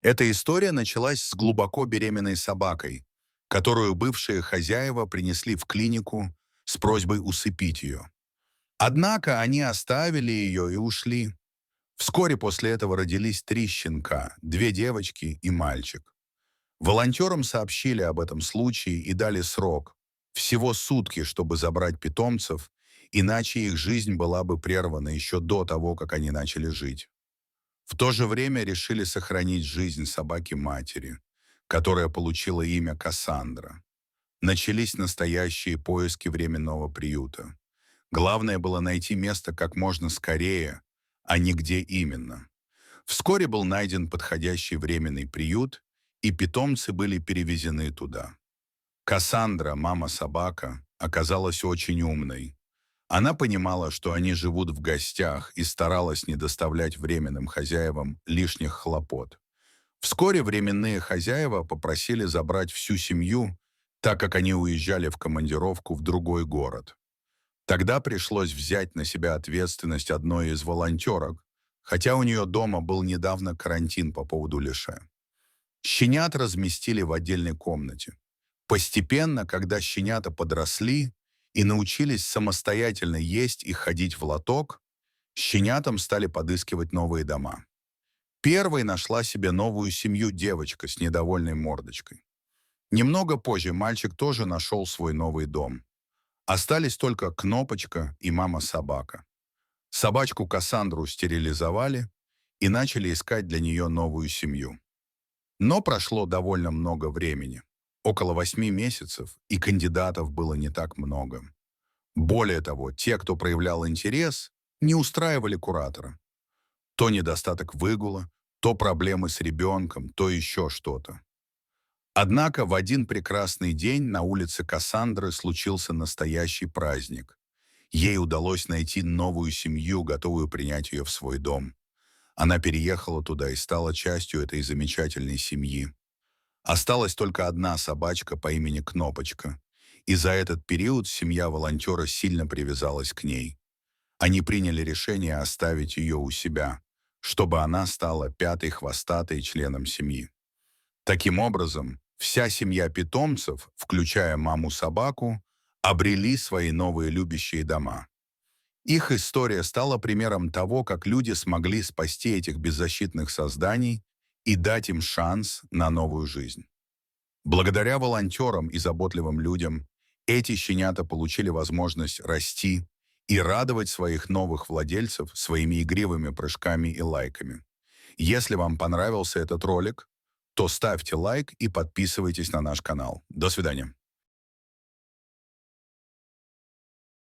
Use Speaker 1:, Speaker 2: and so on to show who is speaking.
Speaker 1: Эта история началась с глубоко беременной собакой, которую бывшие хозяева принесли в клинику с просьбой усыпить ее. Однако они оставили ее и ушли. Вскоре после этого родились три щенка, две девочки и мальчик. Волонтерам сообщили об этом случае и дали срок. Всего сутки, чтобы забрать питомцев, иначе их жизнь была бы прервана еще до того, как они начали жить. В то же время решили сохранить жизнь собаки-матери, которая получила имя Кассандра. Начались настоящие поиски временного приюта. Главное было найти место как можно скорее, а не где именно. Вскоре был найден подходящий временный приют, и питомцы были перевезены туда. Кассандра, мама-собака, оказалась очень умной. Она понимала, что они живут в гостях, и старалась не доставлять временным хозяевам лишних хлопот. Вскоре временные хозяева попросили забрать всю семью, так как они уезжали в командировку в другой город. Тогда пришлось взять на себя ответственность одной из волонтерок, хотя у нее дома был недавно карантин по поводу Леше. Щенят разместили в отдельной комнате. Постепенно, когда щенята подросли и научились самостоятельно есть и ходить в лоток, щенятам стали подыскивать новые дома. Первой нашла себе новую семью девочка с недовольной мордочкой. Немного позже мальчик тоже нашел свой новый дом. Остались только Кнопочка и мама-собака. Собачку Кассандру стерилизовали и начали искать для нее новую семью. Но прошло довольно много времени. Около 8 месяцев, и кандидатов было не так много. Более того, те, кто проявлял интерес, не устраивали куратора. То недостаток выгула, то проблемы с ребенком, то еще что-то. Однако в один прекрасный день на улице Кассандры случился настоящий праздник. Ей удалось найти новую семью, готовую принять ее в свой дом. Она переехала туда и стала частью этой замечательной семьи. Осталась только одна собачка по имени Кнопочка. И за этот период семья волонтера сильно привязалась к ней. Они приняли решение оставить ее у себя, чтобы она стала пятой хвостатой членом семьи. Таким образом, вся семья питомцев, включая маму-собаку, обрели свои новые любящие дома. Их история стала примером того, как люди смогли спасти этих беззащитных созданий и дать им шанс на новую жизнь. Благодаря волонтерам и заботливым людям эти щенята получили возможность расти и радовать своих новых владельцев своими игривыми прыжками и лайками. Если вам понравился этот ролик, то ставьте лайк и подписывайтесь на наш канал. До свидания.